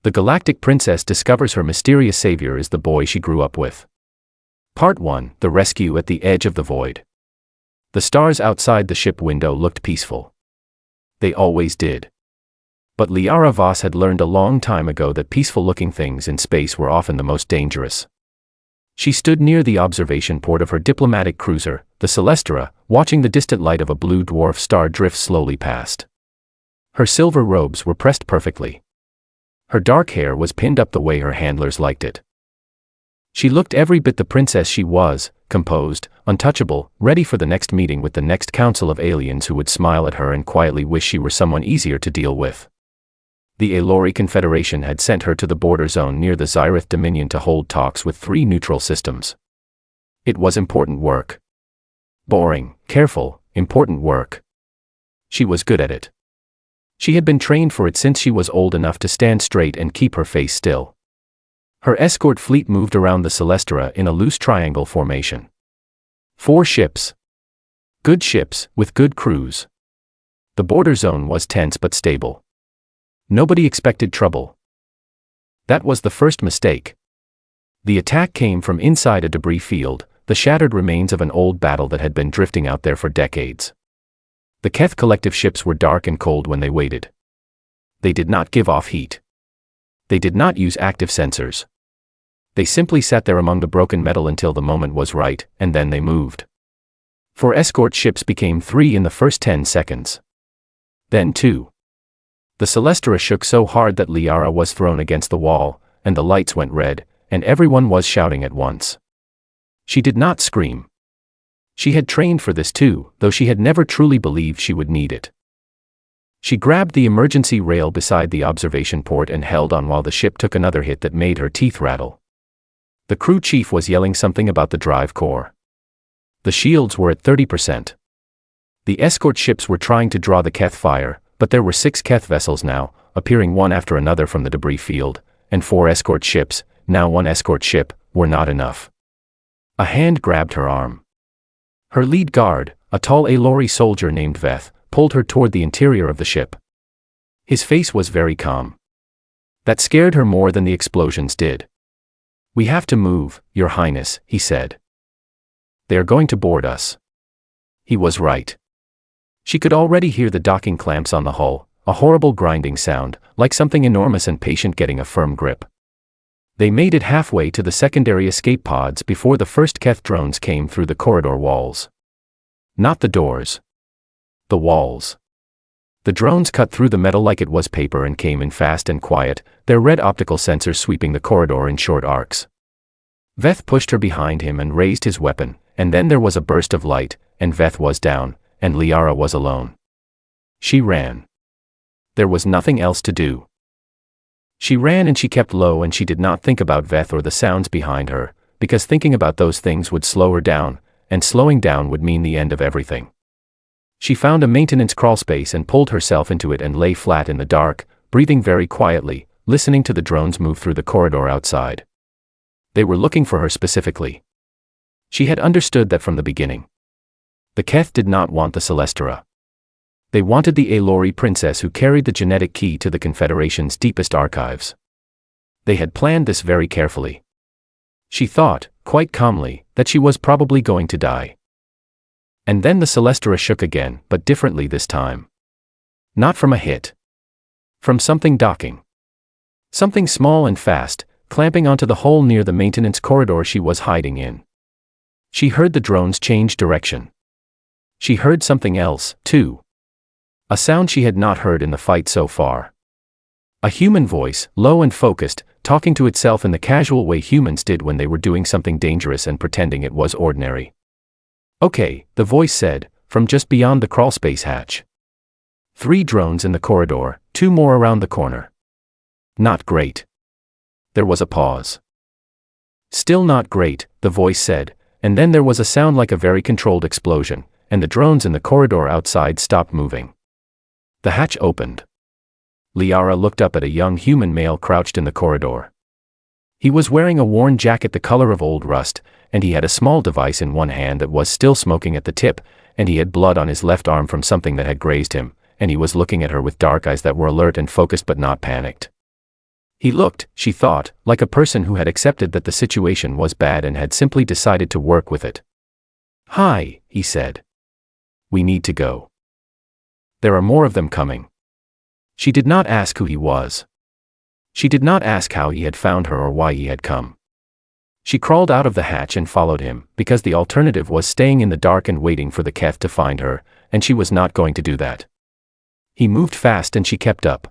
The Galactic Princess discovers her mysterious savior is the boy she grew up with. Part 1: The Rescue at the Edge of the Void. The stars outside the ship window looked peaceful. They always did. But Liara Voss had learned a long time ago that peaceful-looking things in space were often the most dangerous. She stood near the observation port of her diplomatic cruiser, the Celestra, watching the distant light of a blue dwarf star drift slowly past. Her silver robes were pressed perfectly. Her dark hair was pinned up the way her handlers liked it. She looked every bit the princess she was, composed, untouchable, ready for the next meeting with the next council of aliens who would smile at her and quietly wish she were someone easier to deal with. The Alori Confederation had sent her to the border zone near the Zyrith Dominion to hold talks with 3 neutral systems. It was important work. Boring, careful, important work. She was good at it. She had been trained for it since she was old enough to stand straight and keep her face still. Her escort fleet moved around the Celestra in a loose triangle formation. 4 ships. Good ships, with good crews. The border zone was tense but stable. Nobody expected trouble. That was the first mistake. The attack came from inside a debris field, the shattered remains of an old battle that had been drifting out there for decades. The Keth collective ships were dark and cold when they waited. They did not give off heat. They did not use active sensors. They simply sat there among the broken metal until the moment was right, and then they moved. 4 escort ships became 3 in the first 10 seconds. Then 2. The Celestra shook so hard that Liara was thrown against the wall, and the lights went red, and everyone was shouting at once. She did not scream. She had trained for this too, though she had never truly believed she would need it. She grabbed the emergency rail beside the observation port and held on while the ship took another hit that made her teeth rattle. The crew chief was yelling something about the drive core. The shields were at 30%. The escort ships were trying to draw the Keth fire, but there were 6 Keth vessels now, appearing one after another from the debris field, and 4 escort ships, now 1 escort ship, were not enough. A hand grabbed her arm. Her lead guard, a tall Alori soldier named Veth, pulled her toward the interior of the ship. His face was very calm. That scared her more than the explosions did. "We have to move, Your Highness," he said. "They are going to board us." He was right. She could already hear the docking clamps on the hull, a horrible grinding sound, like something enormous and patient getting a firm grip. They made it halfway to the secondary escape pods before the first Keth drones came through the corridor walls. Not the doors. The walls. The drones cut through the metal like it was paper and came in fast and quiet, their red optical sensors sweeping the corridor in short arcs. Veth pushed her behind him and raised his weapon, and then there was a burst of light, and Veth was down, and Liara was alone. She ran. There was nothing else to do. She ran and she kept low and she did not think about Veth or the sounds behind her, because thinking about those things would slow her down, and slowing down would mean the end of everything. She found a maintenance crawlspace and pulled herself into it and lay flat in the dark, breathing very quietly, listening to the drones move through the corridor outside. They were looking for her specifically. She had understood that from the beginning. The Keth did not want the Celestra. They wanted the Alori princess who carried the genetic key to the Confederation's deepest archives. They had planned this very carefully. She thought, quite calmly, that she was probably going to die. And then the Celestra shook again, but differently this time. Not from a hit. From something docking. Something small and fast, clamping onto the hole near the maintenance corridor she was hiding in. She heard the drones change direction. She heard something else, too. A sound she had not heard in the fight so far. A human voice, low and focused, talking to itself in the casual way humans did when they were doing something dangerous and pretending it was ordinary. "Okay," the voice said, from just beyond the crawlspace hatch. 3 drones in the corridor, 2 more around the corner. Not great. There was a pause. "Still not great," the voice said, and then there was a sound like a very controlled explosion, and the drones in the corridor outside stopped moving. The hatch opened. Liara looked up at a young human male crouched in the corridor. He was wearing a worn jacket the color of old rust, and he had a small device in one hand that was still smoking at the tip, and he had blood on his left arm from something that had grazed him, and he was looking at her with dark eyes that were alert and focused but not panicked. He looked, she thought, like a person who had accepted that the situation was bad and had simply decided to work with it. "Hi," he said. "We need to go. There are more of them coming." She did not ask who he was. She did not ask how he had found her or why he had come. She crawled out of the hatch and followed him, because the alternative was staying in the dark and waiting for the Keth to find her, and she was not going to do that. He moved fast and she kept up.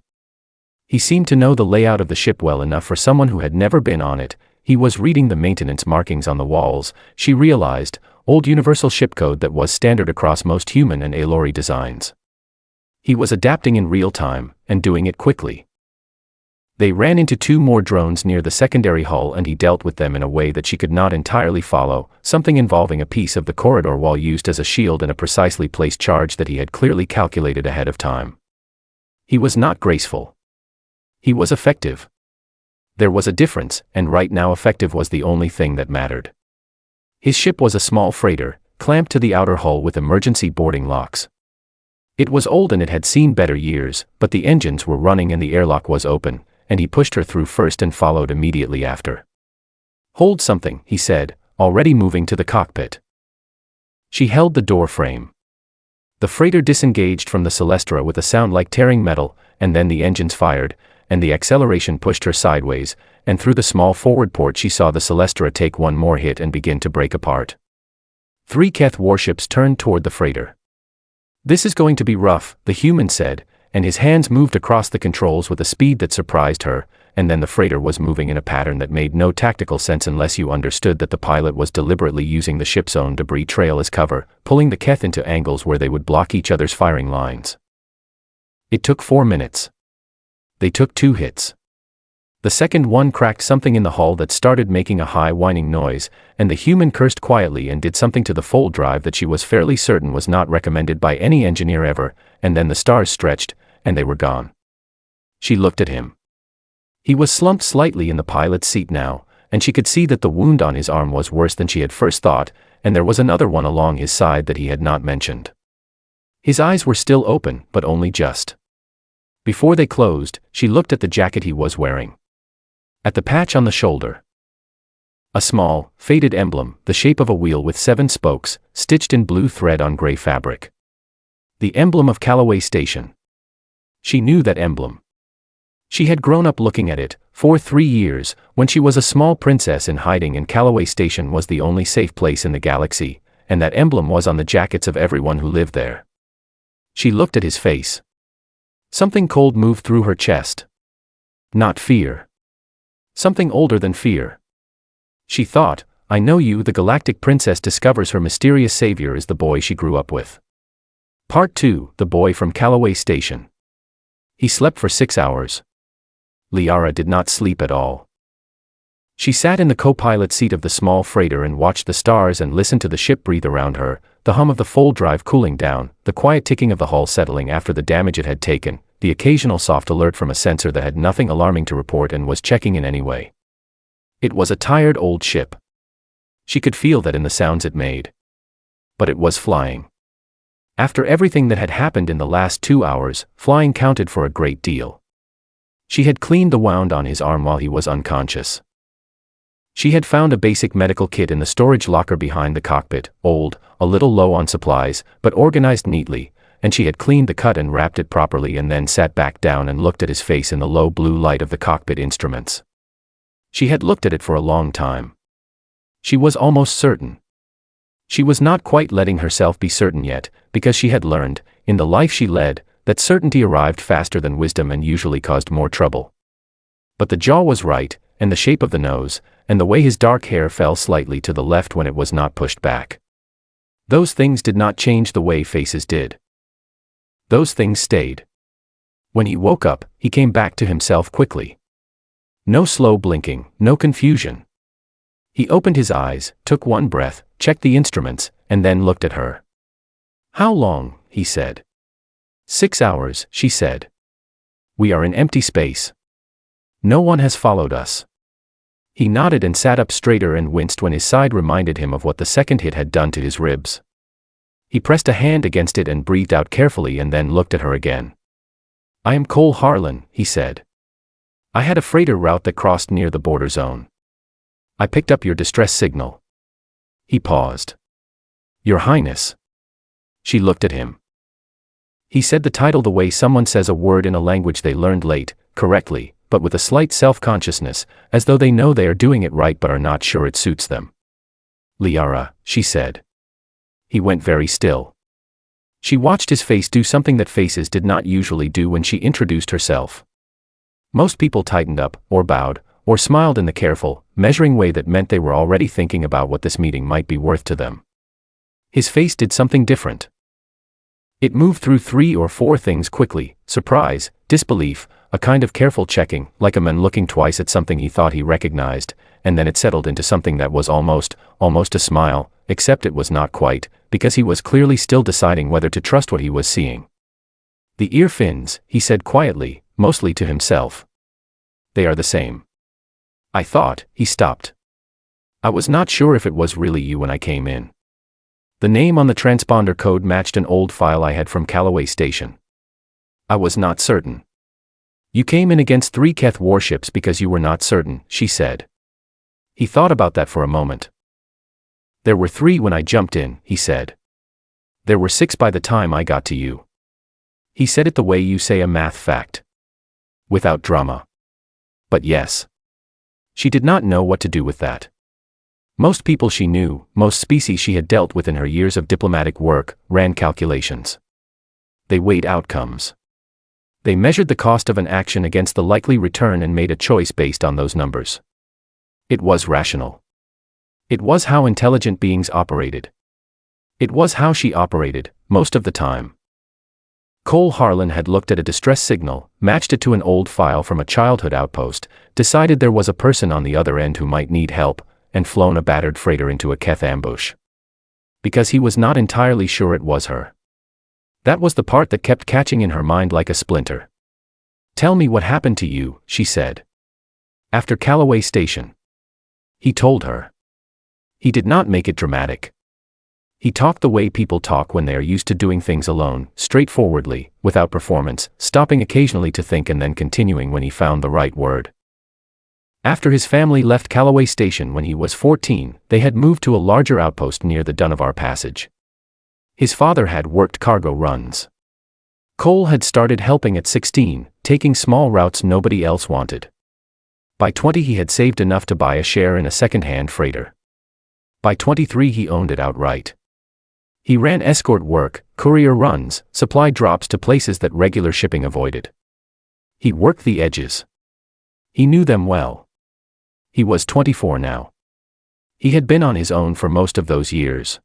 He seemed to know the layout of the ship well enough for someone who had never been on it. He was reading the maintenance markings on the walls, she realized, old universal ship code that was standard across most human and Aelori designs. He was adapting in real time, and doing it quickly. They ran into 2 more drones near the secondary hull and he dealt with them in a way that she could not entirely follow, something involving a piece of the corridor wall used as a shield and a precisely placed charge that he had clearly calculated ahead of time. He was not graceful. He was effective. There was a difference, and right now effective was the only thing that mattered. His ship was a small freighter, clamped to the outer hull with emergency boarding locks. It was old and it had seen better years, but the engines were running and the airlock was open, and he pushed her through first and followed immediately after. "Hold something," he said, already moving to the cockpit. She held the door frame. The freighter disengaged from the Celestra with a sound like tearing metal, and then the engines fired, and the acceleration pushed her sideways, and through the small forward port she saw the Celestra take one more hit and begin to break apart. 3 Keth warships turned toward the freighter. "This is going to be rough," the human said, and his hands moved across the controls with a speed that surprised her, and then the freighter was moving in a pattern that made no tactical sense unless you understood that the pilot was deliberately using the ship's own debris trail as cover, pulling the Keth into angles where they would block each other's firing lines. It took 4 minutes. They took 2 hits. The second one cracked something in the hull that started making a high whining noise, and the human cursed quietly and did something to the fold drive that she was fairly certain was not recommended by any engineer ever, and then the stars stretched, and they were gone. She looked at him. He was slumped slightly in the pilot's seat now, and she could see that the wound on his arm was worse than she had first thought, and there was another one along his side that he had not mentioned. His eyes were still open, but only just. Before they closed, she looked at the jacket he was wearing. At the patch on the shoulder. A small, faded emblem, the shape of a wheel with 7 spokes, stitched in blue thread on gray fabric. The emblem of Callaway Station. She knew that emblem. She had grown up looking at it, for 3 years, when she was a small princess in hiding, and Callaway Station was the only safe place in the galaxy, and that emblem was on the jackets of everyone who lived there. She looked at his face. Something cold moved through her chest. Not fear. Something older than fear. She thought, "I know you." The galactic princess discovers her mysterious savior is the boy she grew up with. Part 2, The Boy from Callaway Station. He slept for 6 hours. Liara did not sleep at all. She sat in the co-pilot seat of the small freighter and watched the stars and listened to the ship breathe around her, the hum of the fold drive cooling down, the quiet ticking of the hull settling after the damage it had taken, the occasional soft alert from a sensor that had nothing alarming to report and was checking in anyway. It was a tired old ship. She could feel that in the sounds it made. But it was flying. After everything that had happened in the last 2 hours, flying counted for a great deal. She had cleaned the wound on his arm while he was unconscious. She had found a basic medical kit in the storage locker behind the cockpit, old, a little low on supplies, but organized neatly, and she had cleaned the cut and wrapped it properly and then sat back down and looked at his face in the low blue light of the cockpit instruments. She had looked at it for a long time. She was almost certain. She was not quite letting herself be certain yet, because she had learned, in the life she led, that certainty arrived faster than wisdom and usually caused more trouble. But the jaw was right, and the shape of the nose, and the way his dark hair fell slightly to the left when it was not pushed back. Those things did not change the way faces did. Those things stayed. When he woke up, he came back to himself quickly. No slow blinking, no confusion. He opened his eyes, took one breath, checked the instruments, and then looked at her. "How long?" he said. 6 hours, she said. "We are in empty space. No one has followed us." He nodded and sat up straighter and winced when his side reminded him of what the second hit had done to his ribs. He pressed a hand against it and breathed out carefully and then looked at her again. "I am Cole Harlan," he said. I had a freighter route that crossed near the border zone. I picked up your distress signal. He paused. Your Highness. She looked at him. He said the title the way someone says a word in a language they learned late, correctly, but with a slight self-consciousness, as though they know they are doing it right but are not sure it suits them. Liara, she said. He went very still. She watched his face do something that faces did not usually do when she introduced herself. Most people tightened up, or bowed, or smiled in the careful, measuring way that meant they were already thinking about what this meeting might be worth to them. His face did something different. It moved through 3 or 4 things quickly: surprise, disbelief, a kind of careful checking, like a man looking twice at something he thought he recognized, and then it settled into something that was almost a smile, except it was not quite, because he was clearly still deciding whether to trust what he was seeing. The ear fins, he said quietly, mostly to himself. They are the same. I thought. He stopped. I was not sure if it was really you when I came in. The name on the transponder code matched an old file I had from Callaway Station. I was not certain. You came in against 3 Keth warships because you were not certain, she said. He thought about that for a moment. There were 3 when I jumped in, he said. There were 6 by the time I got to you. He said it the way you say a math fact. Without drama. But yes. She did not know what to do with that. Most people she knew, most species she had dealt with in her years of diplomatic work, ran calculations. They weighed outcomes. They measured the cost of an action against the likely return and made a choice based on those numbers. It was rational. It was how intelligent beings operated. It was how she operated, most of the time. Cole Harlan had looked at a distress signal, matched it to an old file from a childhood outpost, decided there was a person on the other end who might need help, and flown a battered freighter into a Keth ambush. Because he was not entirely sure it was her. That was the part that kept catching in her mind like a splinter. Tell me what happened to you, she said. After Callaway Station. He told her. He did not make it dramatic. He talked the way people talk when they are used to doing things alone, straightforwardly, without performance, stopping occasionally to think and then continuing when he found the right word. After his family left Callaway Station when he was 14, they had moved to a larger outpost near the Dunavar Passage. His father had worked cargo runs. Cole had started helping at 16, taking small routes nobody else wanted. By 20 he had saved enough to buy a share in a second-hand freighter. By 23 he owned it outright. He ran escort work, courier runs, supply drops to places that regular shipping avoided. He worked the edges. He knew them well. He was 24 now. He had been on his own for most of those years.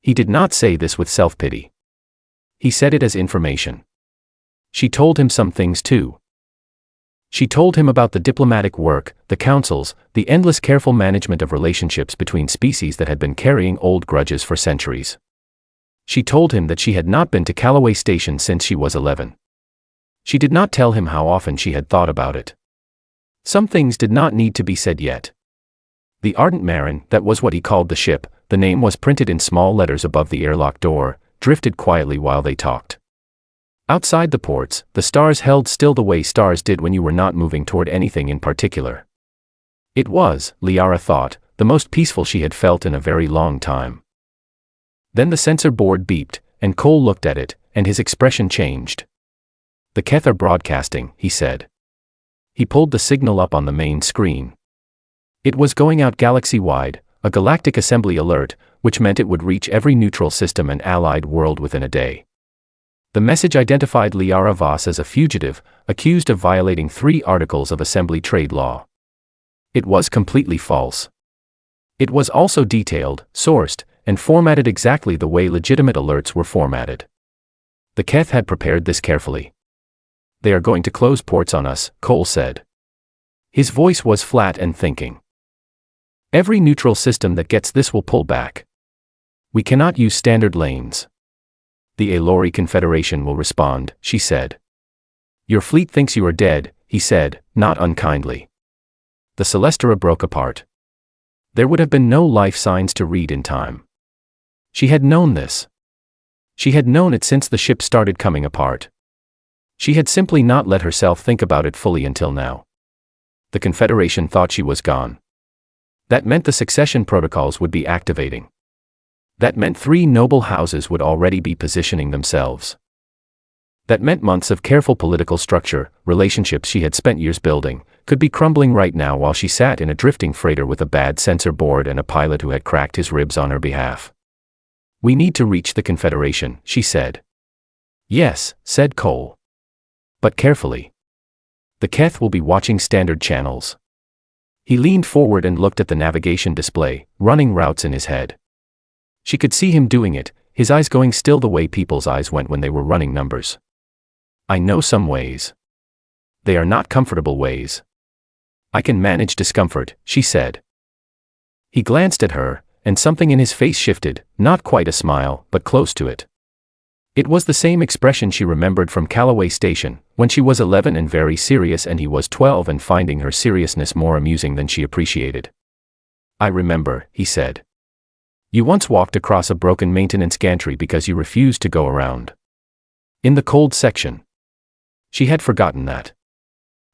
He did not say this with self-pity. He said it as information. She told him some things too. She told him about the diplomatic work, the councils, the endless careful management of relationships between species that had been carrying old grudges for centuries. She told him that she had not been to Callaway Station since she was 11. She did not tell him how often she had thought about it. Some things did not need to be said yet. The Ardent Marin, that was what he called the ship, the name was printed in small letters above the airlock door, drifted quietly while they talked. Outside the ports, the stars held still the way stars did when you were not moving toward anything in particular. It was, Liara thought, the most peaceful she had felt in a very long time. Then the sensor board beeped, and Cole looked at it, and his expression changed. The Keth are broadcasting, he said. He pulled the signal up on the main screen. It was going out galaxy-wide, a galactic assembly alert, which meant it would reach every neutral system and allied world within a day. The message identified Liara Voss as a fugitive, accused of violating 3 articles of assembly trade law. It was completely false. It was also detailed, sourced, and formatted exactly the way legitimate alerts were formatted. The Keth had prepared this carefully. They are going to close ports on us, Cole said. His voice was flat and thinking. Every neutral system that gets this will pull back. We cannot use standard lanes. The Alori Confederation will respond, she said. Your fleet thinks you are dead, he said, not unkindly. The Celestera broke apart. There would have been no life signs to read in time. She had known this. She had known it since the ship started coming apart. She had simply not let herself think about it fully until now. The Confederation thought she was gone. That meant the succession protocols would be activating. That meant 3 noble houses would already be positioning themselves. That meant months of careful political structure, relationships she had spent years building, could be crumbling right now while she sat in a drifting freighter with a bad sensor board and a pilot who had cracked his ribs on her behalf. "We need to reach the Confederation," she said. "Yes," said Cole. "But carefully. The Keth will be watching standard channels." He leaned forward and looked at the navigation display, running routes in his head. She could see him doing it, his eyes going still the way people's eyes went when they were running numbers. "I know some ways. They are not comfortable ways. I can manage discomfort," she said. He glanced at her, and something in his face shifted, not quite a smile, but close to it. It was the same expression she remembered from Callaway Station, when she was 11 and very serious and he was 12 and finding her seriousness more amusing than she appreciated. "I remember," he said. "You once walked across a broken maintenance gantry because you refused to go around. In the cold section." She had forgotten that.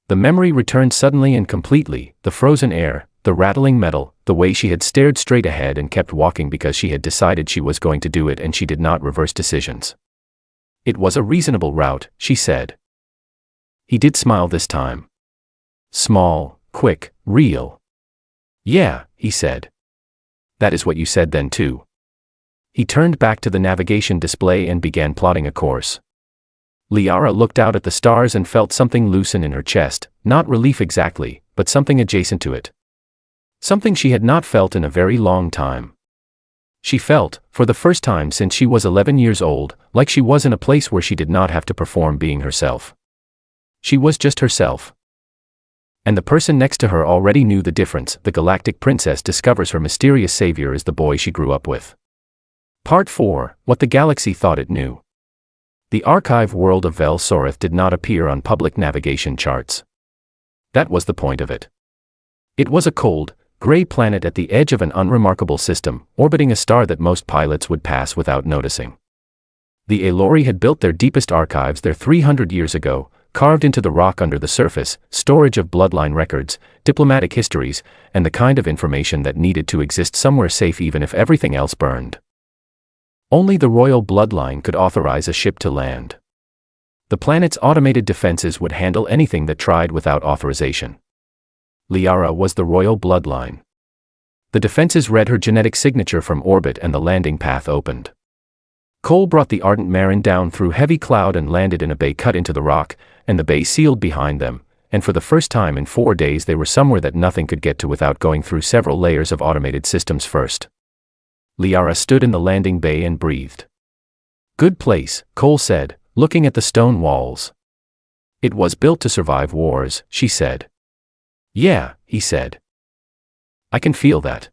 The memory returned suddenly and completely, the frozen air, the rattling metal, the way she had stared straight ahead and kept walking because she had decided she was going to do it and she did not reverse decisions. "It was a reasonable route," she said. He did smile this time. Small, quick, real. "Yeah," he said. "That is what you said then too." He turned back to the navigation display and began plotting a course. Liara looked out at the stars and felt something loosen in her chest, not relief exactly, but something adjacent to it. Something she had not felt in a very long time. She felt, for the first time since she was 11 years old, like she was in a place where she did not have to perform being herself. She was just herself. And the person next to her already knew the difference. The Galactic Princess discovers her mysterious savior is the boy she grew up with. Part 4, What the Galaxy Thought It Knew. The archive world of Vel Soreth did not appear on public navigation charts. That was the point of it. It was a cold, gray planet at the edge of an unremarkable system, orbiting a star that most pilots would pass without noticing. The Aelori had built their deepest archives there 300 years ago, carved into the rock under the surface, storage of bloodline records, diplomatic histories, and the kind of information that needed to exist somewhere safe even if everything else burned. Only the royal bloodline could authorize a ship to land. The planet's automated defenses would handle anything that tried without authorization. Liara was the royal bloodline. The defenses read her genetic signature from orbit and the landing path opened. Cole brought the Ardent Marin down through heavy cloud and landed in a bay cut into the rock, and the bay sealed behind them, and for the first time in 4 days they were somewhere that nothing could get to without going through several layers of automated systems first. Liara stood in the landing bay and breathed. "Good place," Cole said, looking at the stone walls. "It was built to survive wars," she said. "Yeah," he said. "I can feel that."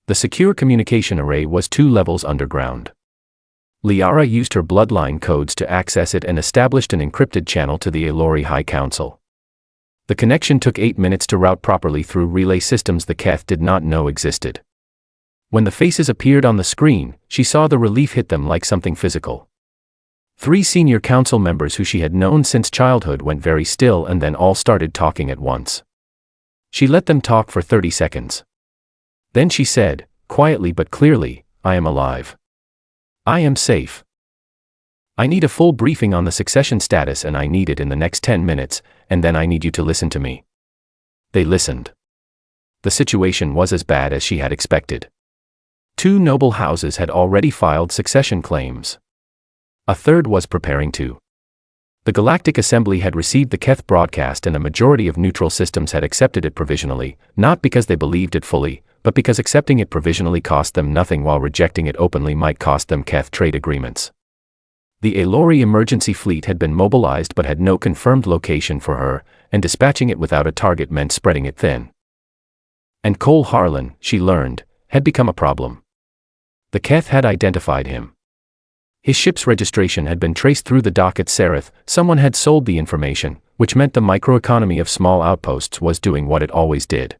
The secure communication array was 2 levels underground. Liara used her bloodline codes to access it and established an encrypted channel to the Aelori High Council. The connection took 8 minutes to route properly through relay systems the Keth did not know existed. When the faces appeared on the screen, she saw the relief hit them like something physical. 3 senior council members who she had known since childhood went very still and then all started talking at once. She let them talk for 30 seconds. Then she said, quietly but clearly, "I am alive. I am safe. I need a full briefing on the succession status and I need it in the next 10 minutes, and then I need you to listen to me." They listened. The situation was as bad as she had expected. 2 noble houses had already filed succession claims. A third was preparing to. The Galactic Assembly had received the Keth broadcast and a majority of neutral systems had accepted it provisionally, not because they believed it fully, but because accepting it provisionally cost them nothing while rejecting it openly might cost them Keth trade agreements. The Aelori emergency fleet had been mobilized but had no confirmed location for her, and dispatching it without a target meant spreading it thin. And Cole Harlan, she learned, had become a problem. The Keth had identified him. His ship's registration had been traced through the dock at Sereth. Someone had sold the information, which meant the microeconomy of small outposts was doing what it always did.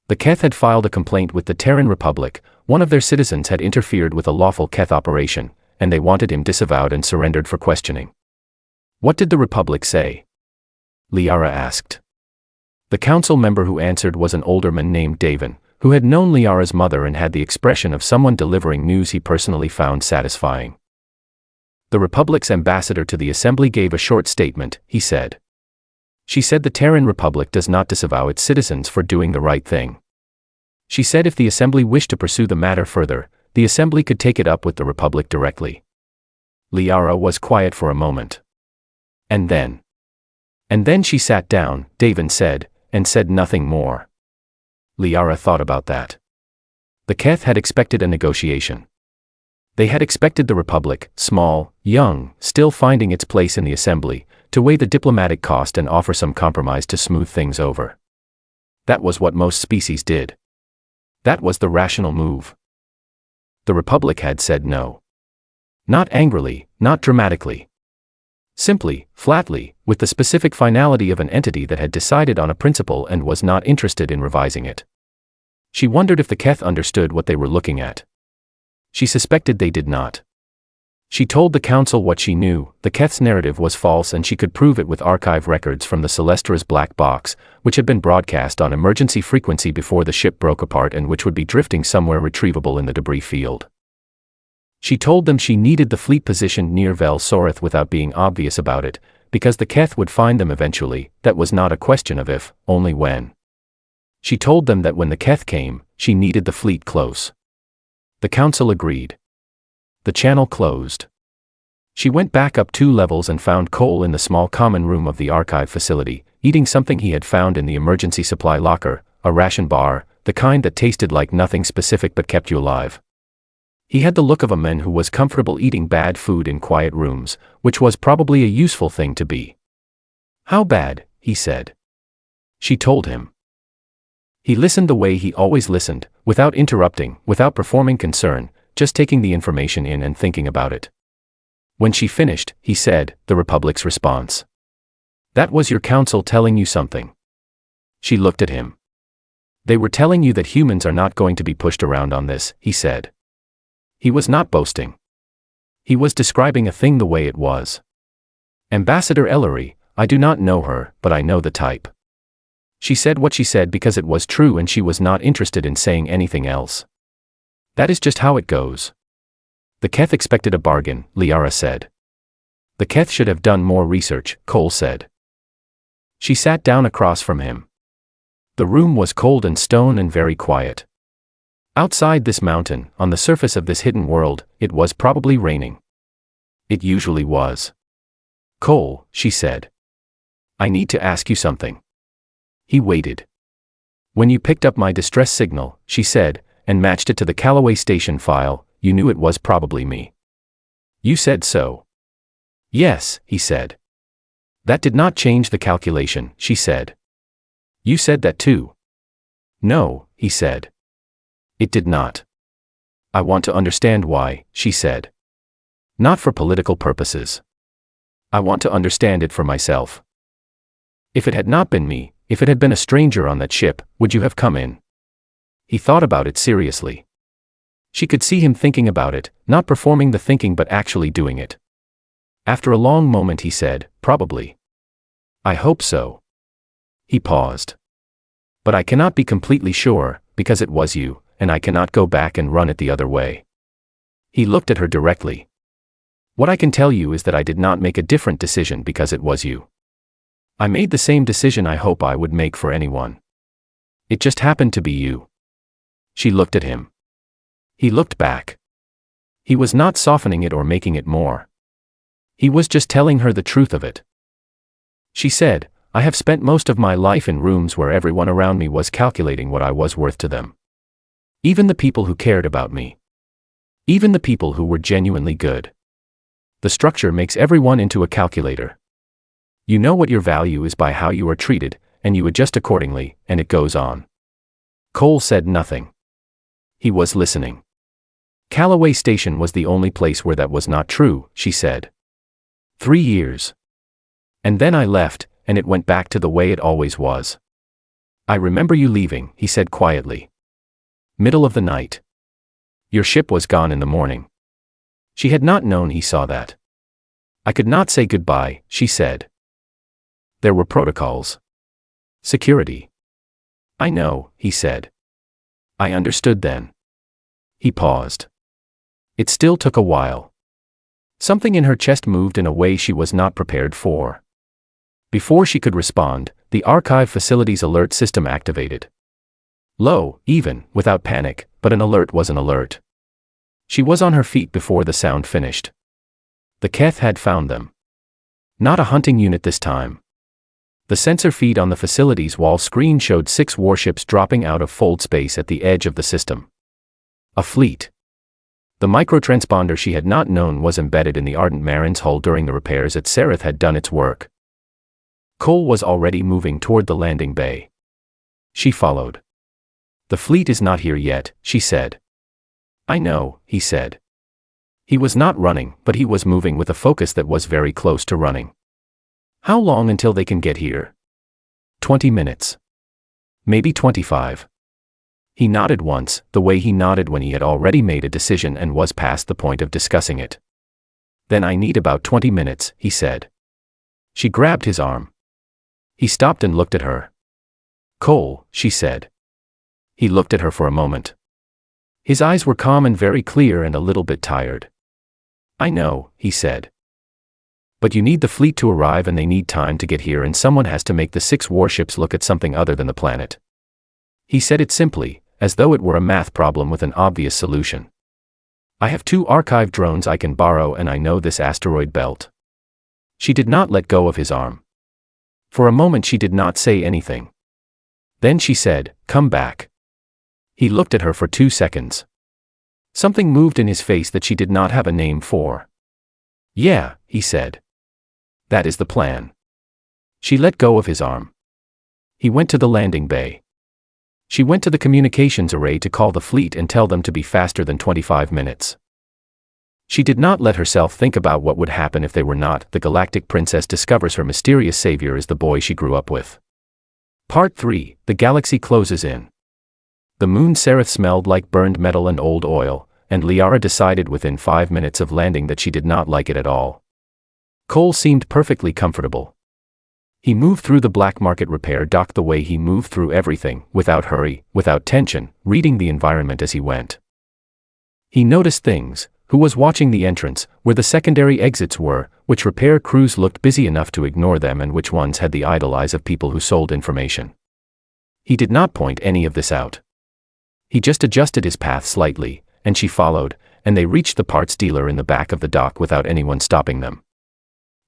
The Keth had filed a complaint with the Terran Republic. One of their citizens had interfered with a lawful Keth operation, and they wanted him disavowed and surrendered for questioning. "What did the Republic say?" Liara asked. The council member who answered was an older man named Davin, who had known Liara's mother and had the expression of someone delivering news he personally found satisfying. The Republic's ambassador to the Assembly gave a short statement, he said. She said the Terran Republic does not disavow its citizens for doing the right thing. She said if the Assembly wished to pursue the matter further, the Assembly could take it up with the Republic directly. Liara was quiet for a moment. And then she sat down, Davin said, and said nothing more. Liara thought about that. The Keth had expected a negotiation. They had expected the Republic, small, young, still finding its place in the Assembly, to weigh the diplomatic cost and offer some compromise to smooth things over. That was what most species did. That was the rational move. The Republic had said no. Not angrily, not dramatically. Simply, flatly, with the specific finality of an entity that had decided on a principle and was not interested in revising it. She wondered if the Keth understood what they were looking at. She suspected they did not. She told the council what she knew: the Keth's narrative was false and she could prove it with archive records from the Celestra's black box, which had been broadcast on emergency frequency before the ship broke apart and which would be drifting somewhere retrievable in the debris field. She told them she needed the fleet positioned near Vel Soreth without being obvious about it, because the Keth would find them eventually. That was not a question of if, only when. She told them that when the Keth came, she needed the fleet close. The council agreed. The channel closed. She went back up 2 levels and found Cole in the small common room of the archive facility, eating something he had found in the emergency supply locker, a ration bar, the kind that tasted like nothing specific but kept you alive. He had the look of a man who was comfortable eating bad food in quiet rooms, which was probably a useful thing to be. How bad? He said. She told him. He listened the way he always listened, without interrupting, without performing concern, just taking the information in and thinking about it. When she finished, he said, the Republic's response. That was your council telling you something. She looked at him. They were telling you that humans are not going to be pushed around on this, he said. He was not boasting. He was describing a thing the way it was. Ambassador Ellery, I do not know her, but I know the type. She said what she said because it was true and she was not interested in saying anything else. That is just how it goes. The Keth expected a bargain, Liara said. The Keth should have done more research, Cole said. She sat down across from him. The room was cold and stone and very quiet. Outside this mountain, on the surface of this hidden world, it was probably raining. It usually was. Cole, she said. I need to ask you something. He waited. When you picked up my distress signal, she said, and matched it to the Callaway station file, you knew it was probably me. You said so. Yes, he said. That did not change the calculation, she said. You said that too. No, he said. It did not. I want to understand why, she said. Not for political purposes. I want to understand it for myself. If it had not been me, if it had been a stranger on that ship, would you have come in? He thought about it seriously. She could see him thinking about it, not performing the thinking but actually doing it. After a long moment he said, probably. I hope so. He paused. But I cannot be completely sure, because it was you, and I cannot go back and run it the other way. He looked at her directly. What I can tell you is that I did not make a different decision because it was you. I made the same decision I hope I would make for anyone. It just happened to be you. She looked at him. He looked back. He was not softening it or making it more. He was just telling her the truth of it. She said, I have spent most of my life in rooms where everyone around me was calculating what I was worth to them. Even the people who cared about me. Even the people who were genuinely good. The structure makes everyone into a calculator. You know what your value is by how you are treated, and you adjust accordingly, and it goes on. Cole said nothing. He was listening. Callaway Station was the only place where that was not true, she said. 3 years. And then I left, and it went back to the way it always was. I remember you leaving, he said quietly. Middle of the night. Your ship was gone in the morning. She had not known he saw that. I could not say goodbye, she said. There were protocols. Security. I know, he said. I understood then. He paused. It still took a while. Something in her chest moved in a way she was not prepared for. Before she could respond, the archive facility's alert system activated. Low, even, without panic, but an alert was an alert. She was on her feet before the sound finished. The Keth had found them. Not a hunting unit this time. The sensor feed on the facility's wall screen showed 6 warships dropping out of fold space at the edge of the system. A fleet. The microtransponder she had not known was embedded in the Ardent Marin's hull during the repairs at Sereth had done its work. Cole was already moving toward the landing bay. She followed. The fleet is not here yet, she said. I know, he said. He was not running, but he was moving with a focus that was very close to running. How long until they can get here? 20 minutes. Maybe 25. He nodded once, the way he nodded when he had already made a decision and was past the point of discussing it. Then I need about 20 minutes, he said. She grabbed his arm. He stopped and looked at her. Cole, she said. He looked at her for a moment. His eyes were calm and very clear and a little bit tired. I know, he said. But you need the fleet to arrive and they need time to get here and someone has to make the 6 warships look at something other than the planet. He said it simply, as though it were a math problem with an obvious solution. I have 2 archive drones I can borrow and I know this asteroid belt. She did not let go of his arm. For a moment she did not say anything. Then she said, come back. He looked at her for 2 seconds. Something moved in his face that she did not have a name for. Yeah, he said. That is the plan. She let go of his arm. He went to the landing bay. She went to the communications array to call the fleet and tell them to be faster than 25 minutes. She did not let herself think about what would happen if they were not. The Galactic Princess discovers her mysterious savior is the boy she grew up with. Part 3, the galaxy closes in. The moon Sereth smelled like burned metal and old oil, and Liara decided within 5 minutes of landing that she did not like it at all. Cole seemed perfectly comfortable. He moved through the black market repair dock the way he moved through everything, without hurry, without tension, reading the environment as he went. He noticed things, who was watching the entrance, where the secondary exits were, which repair crews looked busy enough to ignore them and which ones had the idle eyes of people who sold information. He did not point any of this out. He just adjusted his path slightly, and she followed, and they reached the parts dealer in the back of the dock without anyone stopping them.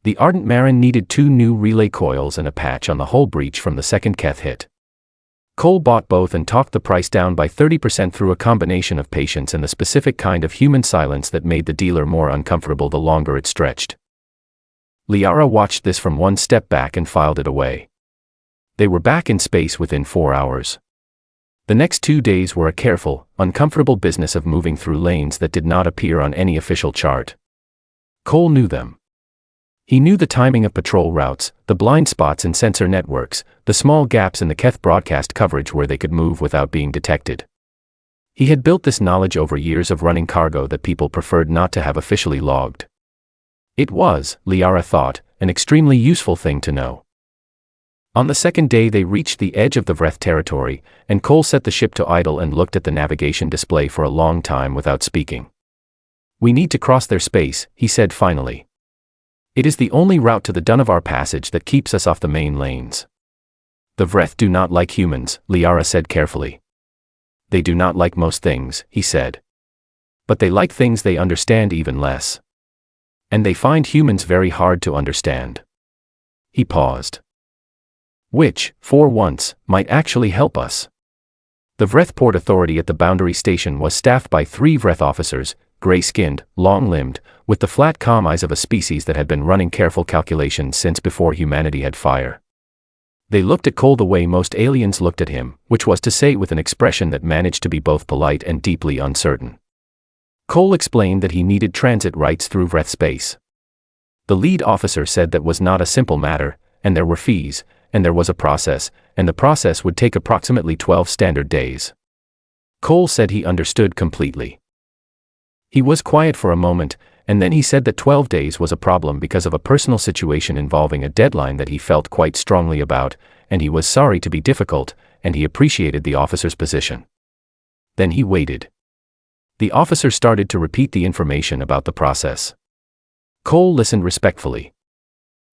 The Ardent Marin needed 2 new relay coils and a patch on the hull breach from the second Keth hit. Cole bought both and talked the price down by 30% through a combination of patience and the specific kind of human silence that made the dealer more uncomfortable the longer it stretched. Liara watched this from one step back and filed it away. They were back in space within 4 hours. The next 2 days were a careful, uncomfortable business of moving through lanes that did not appear on any official chart. Cole knew them. He knew the timing of patrol routes, the blind spots in sensor networks, the small gaps in the Keth broadcast coverage where they could move without being detected. He had built this knowledge over years of running cargo that people preferred not to have officially logged. It was, Liara thought, an extremely useful thing to know. On the second day they reached the edge of the Vreth territory, and Cole set the ship to idle and looked at the navigation display for a long time without speaking. We need to cross their space, he said finally. It is the only route to the Dunavar passage that keeps us off the main lanes. The Vreth do not like humans, Liara said carefully. They do not like most things, he said. But they like things they understand even less. And they find humans very hard to understand. He paused. Which, for once, might actually help us. The Vreth Port Authority at the Boundary Station was staffed by 3 Vreth officers, gray-skinned, long-limbed, with the flat calm eyes of a species that had been running careful calculations since before humanity had fire. They looked at Cole the way most aliens looked at him, which was to say with an expression that managed to be both polite and deeply uncertain. Cole explained that he needed transit rights through Vreth space. The lead officer said that was not a simple matter, and there were fees, and there was a process, and the process would take approximately 12 standard days. Cole said he understood completely. He was quiet for a moment, and then he said that 12 days was a problem because of a personal situation involving a deadline that he felt quite strongly about, and he was sorry to be difficult, and he appreciated the officer's position. Then he waited. The officer started to repeat the information about the process. Cole listened respectfully.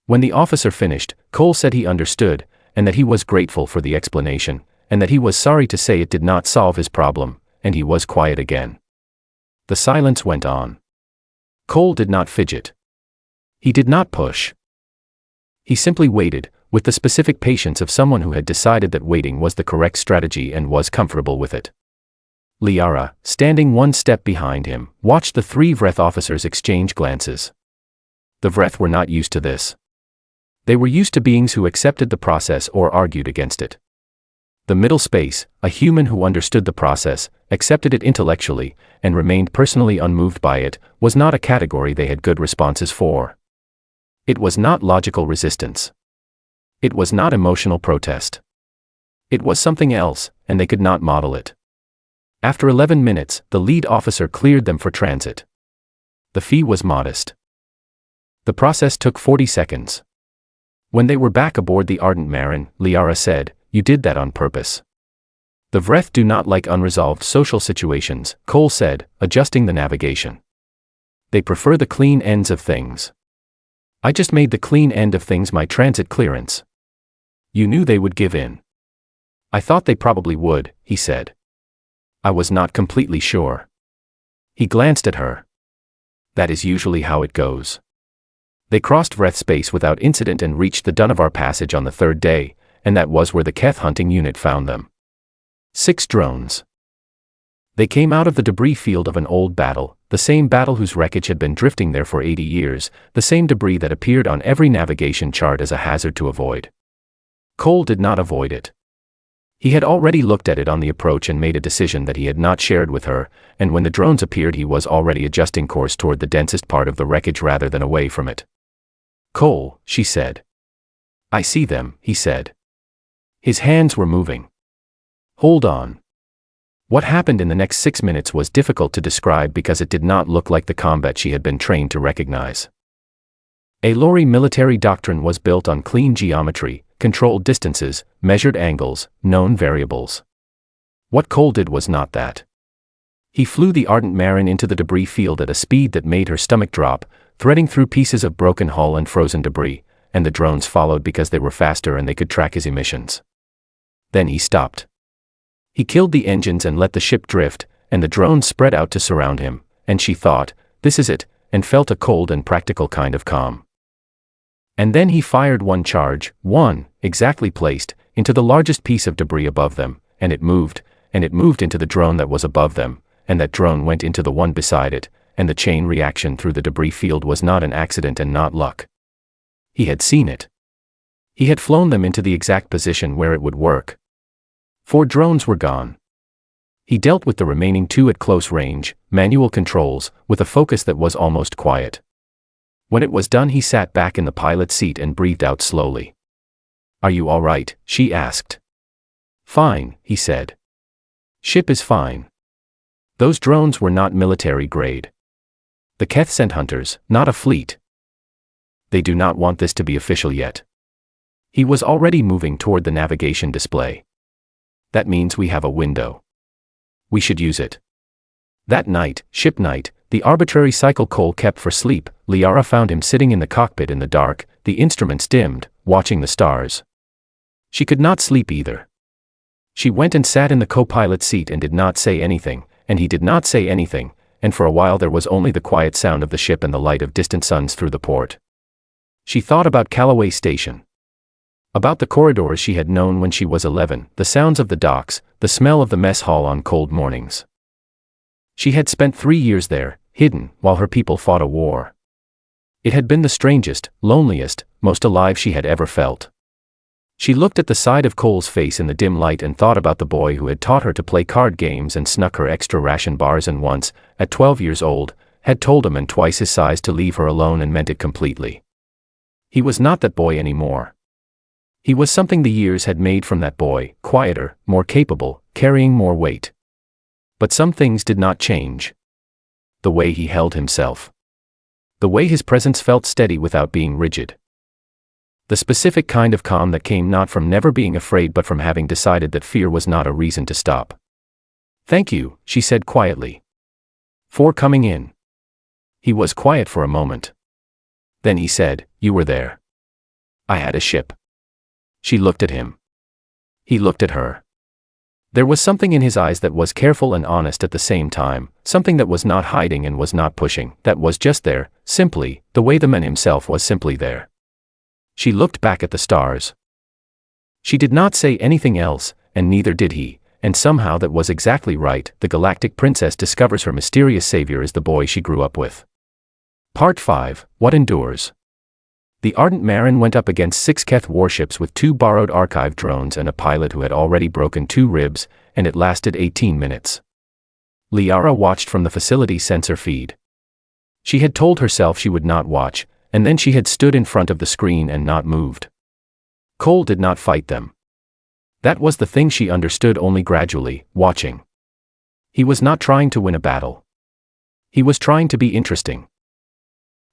When the officer finished, Cole said he understood, and that he was grateful for the explanation, and that he was sorry to say it did not solve his problem, and he was quiet again. The silence went on. Cole did not fidget. He did not push. He simply waited, with the specific patience of someone who had decided that waiting was the correct strategy and was comfortable with it. Liara, standing one step behind him, watched the three Vreth officers exchange glances. The Vreth were not used to this. They were used to beings who accepted the process or argued against it. The middle space, a human who understood the process, accepted it intellectually, and remained personally unmoved by it, was not a category they had good responses for. It was not logical resistance. It was not emotional protest. It was something else, and they could not model it. After 11 minutes, the lead officer cleared them for transit. The fee was modest. The process took 40 seconds. When they were back aboard the Ardent Marin, Liara said, "You did that on purpose." "The Vreth do not like unresolved social situations," Cole said, adjusting the navigation. "They prefer the clean ends of things. I just made the clean end of things my transit clearance." "You knew they would give in." "I thought they probably would," he said. "I was not completely sure." He glanced at her. "That is usually how it goes." They crossed Vreth space without incident and reached the Dunavar passage on the third day, and that was where the Keth hunting unit found them. 6 drones. They came out of the debris field of an old battle, the same battle whose wreckage had been drifting there for 80 years, the same debris that appeared on every navigation chart as a hazard to avoid. Cole did not avoid it. He had already looked at it on the approach and made a decision that he had not shared with her, and when the drones appeared he was already adjusting course toward the densest part of the wreckage rather than away from it. "Cole," she said. "I see them," he said. His hands were moving. "Hold on." What happened in the next 6 minutes was difficult to describe because it did not look like the combat she had been trained to recognize. A Lori military doctrine was built on clean geometry, controlled distances, measured angles, known variables. What Cole did was not that. He flew the Ardent Marin into the debris field at a speed that made her stomach drop, threading through pieces of broken hull and frozen debris, and the drones followed because they were faster and they could track his emissions. Then he stopped. He killed the engines and let the ship drift, and the drones spread out to surround him, and she thought, "This is it," and felt a cold and practical kind of calm. And then he fired one charge, one, exactly placed, into the largest piece of debris above them, and it moved into the drone that was above them, and that drone went into the one beside it, and the chain reaction through the debris field was not an accident and not luck. He had seen it. He had flown them into the exact position where it would work. 4 drones were gone. He dealt with the remaining 2 at close range, manual controls, with a focus that was almost quiet. When it was done he sat back in the pilot's seat and breathed out slowly. "Are you all right?" she asked. "Fine," he said. "Ship is fine." Those drones were not military grade. The Keth sent hunters, not a fleet. They do not want this to be official yet. He was already moving toward the navigation display. "That means we have a window. We should use it." That night, ship night, the arbitrary cycle Cole kept for sleep, Liara found him sitting in the cockpit in the dark, the instruments dimmed, watching the stars. She could not sleep either. She went and sat in the co-pilot's seat and did not say anything, and he did not say anything, and for a while there was only the quiet sound of the ship and the light of distant suns through the port. She thought about Callaway Station. About the corridors she had known when she was 11, the sounds of the docks, the smell of the mess hall on cold mornings. She had spent 3 years there, hidden, while her people fought a war. It had been the strangest, loneliest, most alive she had ever felt. She looked at the side of Cole's face in the dim light and thought about the boy who had taught her to play card games and snuck her extra ration bars and once, at 12 years old, had told him and twice his size to leave her alone and meant it completely. He was not that boy anymore. He was something the years had made from that boy, quieter, more capable, carrying more weight. But some things did not change. The way he held himself. The way his presence felt steady without being rigid. The specific kind of calm that came not from never being afraid but from having decided that fear was not a reason to stop. "Thank you," she said quietly. "For coming in." He was quiet for a moment. Then he said, "You were there." "I had a ship." She looked at him. He looked at her. There was something in his eyes that was careful and honest at the same time, something that was not hiding and was not pushing, that was just there, simply, the way the man himself was simply there. She looked back at the stars. She did not say anything else, and neither did he, and somehow that was exactly right. The Galactic Princess discovers her mysterious savior is the boy she grew up with. Part 5, What Endures. The Ardent Marin went up against 6 Keth warships with 2 borrowed archive drones and a pilot who had already broken 2 ribs, and it lasted 18 minutes. Liara watched from the facility sensor feed. She had told herself she would not watch, and then she had stood in front of the screen and not moved. Cole did not fight them. That was the thing she understood only gradually, watching. He was not trying to win a battle. He was trying to be interesting.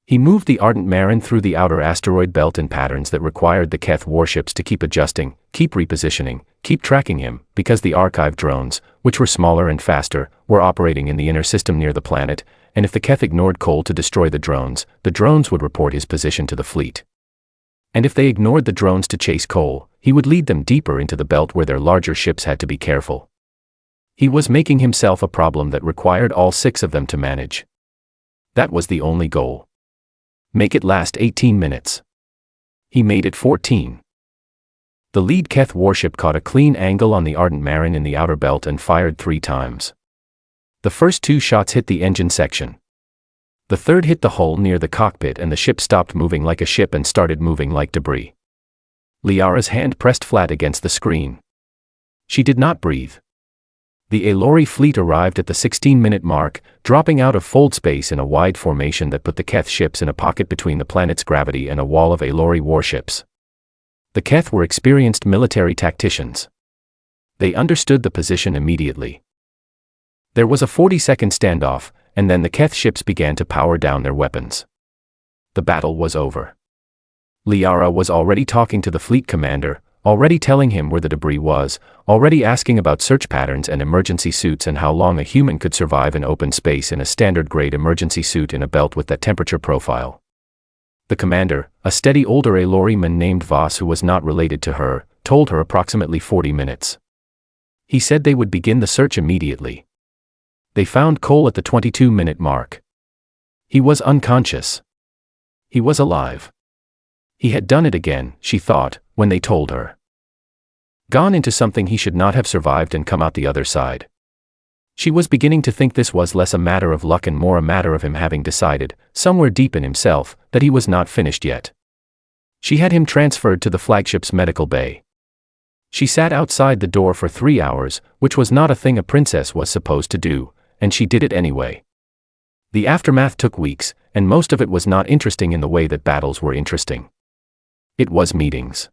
He moved the Ardent Marin through the outer asteroid belt in patterns that required the Keth warships to keep adjusting, keep repositioning, keep tracking him, because the archive drones, which were smaller and faster, were operating in the inner system near the planet, and if the Keth ignored Cole to destroy the drones would report his position to the fleet. And if they ignored the drones to chase Cole, he would lead them deeper into the belt where their larger ships had to be careful. He was making himself a problem that required all 6 of them to manage. That was the only goal. Make it last 18 minutes. He made it 14. The lead Keth warship caught a clean angle on the Ardent Marin in the outer belt and fired 3 times. The first 2 shots hit the engine section. The third hit the hull near the cockpit and the ship stopped moving like a ship and started moving like debris. Liara's hand pressed flat against the screen. She did not breathe. The Alori fleet arrived at the 16-minute mark, dropping out of fold space in a wide formation that put the Keth ships in a pocket between the planet's gravity and a wall of Alori warships. The Keth were experienced military tacticians. They understood the position immediately. There was a 40-second standoff, and then the Keth ships began to power down their weapons. The battle was over. Liara was already talking to the fleet commander, already telling him where the debris was, already asking about search patterns and emergency suits and how long a human could survive in open space in a standard-grade emergency suit in a belt with that temperature profile. The commander, a steady older Alori man named Voss who was not related to her, told her approximately 40 minutes. He said they would begin the search immediately. They found Cole at the 22-minute mark. He was unconscious. He was alive. He had done it again, she thought, when they told her. Gone into something he should not have survived and come out the other side. She was beginning to think this was less a matter of luck and more a matter of him having decided, somewhere deep in himself, that he was not finished yet. She had him transferred to the flagship's medical bay. She sat outside the door for 3 hours, which was not a thing a princess was supposed to do, and she did it anyway. The aftermath took weeks, and most of it was not interesting in the way that battles were interesting. It was meetings.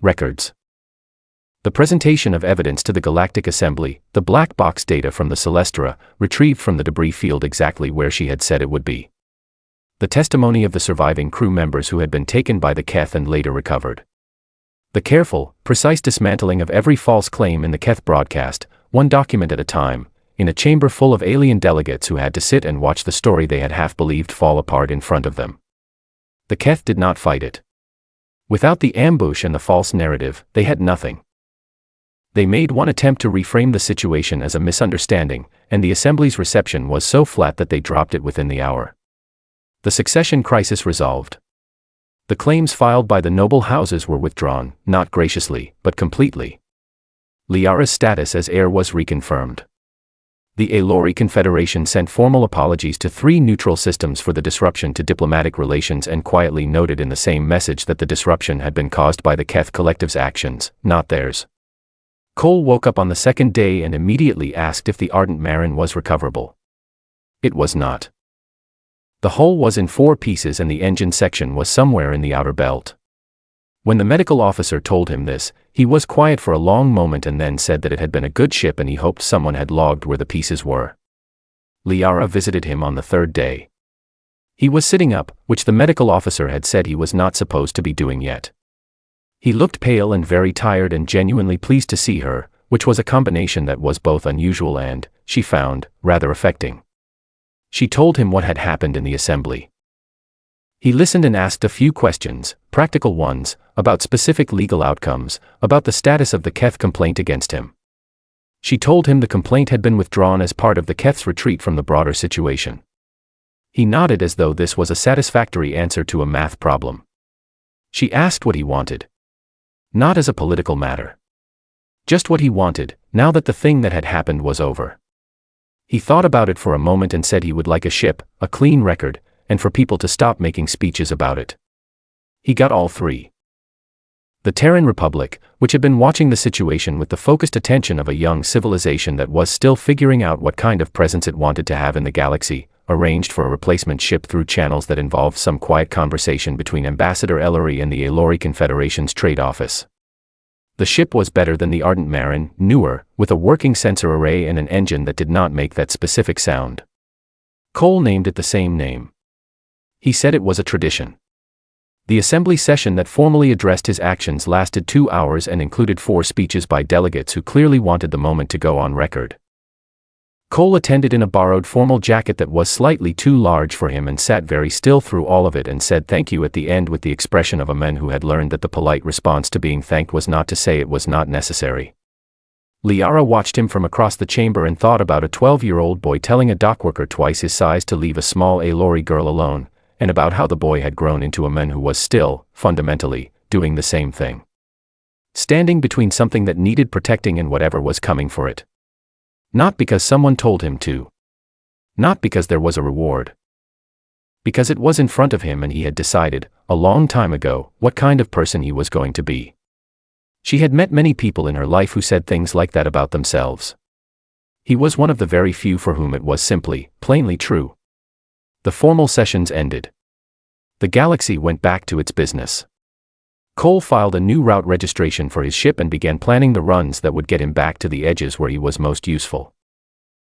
Records. The presentation of evidence to the Galactic Assembly, the black box data from the Celestra, retrieved from the debris field exactly where she had said it would be. The testimony of the surviving crew members who had been taken by the Keth and later recovered. The careful, precise dismantling of every false claim in the Keth broadcast, one document at a time, in a chamber full of alien delegates who had to sit and watch the story they had half believed fall apart in front of them. The Keth did not fight it. Without the ambush and the false narrative, they had nothing. They made one attempt to reframe the situation as a misunderstanding, and the Assembly's reception was so flat that they dropped it within the hour. The succession crisis resolved. The claims filed by the noble houses were withdrawn, not graciously, but completely. Liara's status as heir was reconfirmed. The Alori Confederation sent formal apologies to 3 neutral systems for the disruption to diplomatic relations and quietly noted in the same message that the disruption had been caused by the Keth collective's actions, not theirs. Cole woke up on the 2nd day and immediately asked if the Ardent Marin was recoverable. It was not. The hull was in 4 pieces and the engine section was somewhere in the outer belt. When the medical officer told him this, he was quiet for a long moment and then said that it had been a good ship and he hoped someone had logged where the pieces were. Liara visited him on the 3rd day. He was sitting up, which the medical officer had said he was not supposed to be doing yet. He looked pale and very tired and genuinely pleased to see her, which was a combination that was both unusual and, she found, rather affecting. She told him what had happened in the assembly. He listened and asked a few questions, practical ones, about specific legal outcomes, about the status of the Keth complaint against him. She told him the complaint had been withdrawn as part of the Keth's retreat from the broader situation. He nodded as though this was a satisfactory answer to a math problem. She asked what he wanted. Not as a political matter. Just what he wanted, now that the thing that had happened was over. He thought about it for a moment and said he would like a ship, a clean record, and for people to stop making speeches about it. He got all three. The Terran Republic, which had been watching the situation with the focused attention of a young civilization that was still figuring out what kind of presence it wanted to have in the galaxy, arranged for a replacement ship through channels that involved some quiet conversation between Ambassador Ellery and the Elori Confederation's trade office. The ship was better than the Ardent Marin, newer, with a working sensor array and an engine that did not make that specific sound. Cole named it the same name. He said it was a tradition. The assembly session that formally addressed his actions lasted 2 hours and included 4 speeches by delegates who clearly wanted the moment to go on record. Cole attended in a borrowed formal jacket that was slightly too large for him and sat very still through all of it and said thank you at the end with the expression of a man who had learned that the polite response to being thanked was not to say it was not necessary. Liara watched him from across the chamber and thought about a 12-year-old boy telling a dockworker twice his size to leave a small Elori girl alone, and about how the boy had grown into a man who was still, fundamentally, doing the same thing. Standing between something that needed protecting and whatever was coming for it. Not because someone told him to. Not because there was a reward. Because it was in front of him and he had decided, a long time ago, what kind of person he was going to be. She had met many people in her life who said things like that about themselves. He was one of the very few for whom it was simply, plainly true. The formal sessions ended. The galaxy went back to its business. Cole filed a new route registration for his ship and began planning the runs that would get him back to the edges where he was most useful.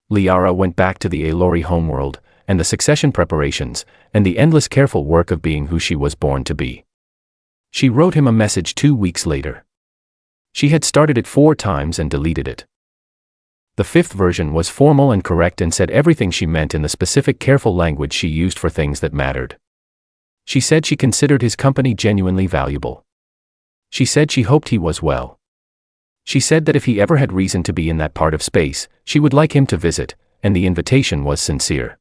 Liara went back to the Elori homeworld, and the succession preparations, and the endless careful work of being who she was born to be. She wrote him a message 2 weeks later. She had started it 4 times and deleted it. The 5th version was formal and correct and said everything she meant in the specific careful language she used for things that mattered. She said she considered his company genuinely valuable. She said she hoped he was well. She said that if he ever had reason to be in that part of space, she would like him to visit, and the invitation was sincere.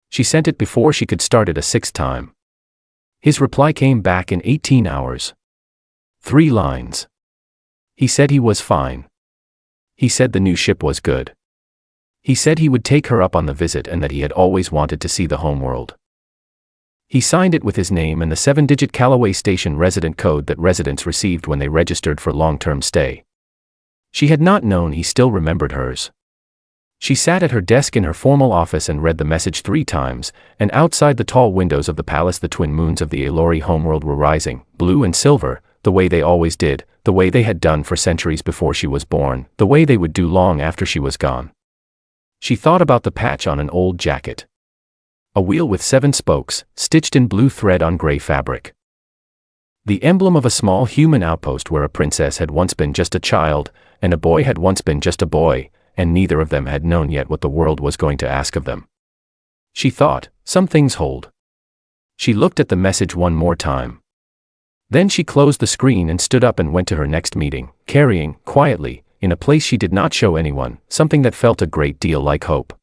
She sent it before she could start it a 6th time. His reply came back in 18 hours. 3 lines. He said he was fine. He said the new ship was good. He said he would take her up on the visit and that he had always wanted to see the homeworld. He signed it with his name and the 7-digit Callaway Station resident code that residents received when they registered for long-term stay. She had not known he still remembered hers. She sat at her desk in her formal office and read the message 3 times, and outside the tall windows of the palace the twin moons of the Elori homeworld were rising, blue and silver, the way they always did, the way they had done for centuries before she was born, the way they would do long after she was gone. She thought about the patch on an old jacket. A wheel with 7 spokes, stitched in blue thread on gray fabric. The emblem of a small human outpost where a princess had once been just a child, and a boy had once been just a boy, and neither of them had known yet what the world was going to ask of them. She thought, some things hold. She looked at the message 1 more time. Then she closed the screen and stood up and went to her next meeting, carrying, quietly, in a place she did not show anyone, something that felt a great deal like hope.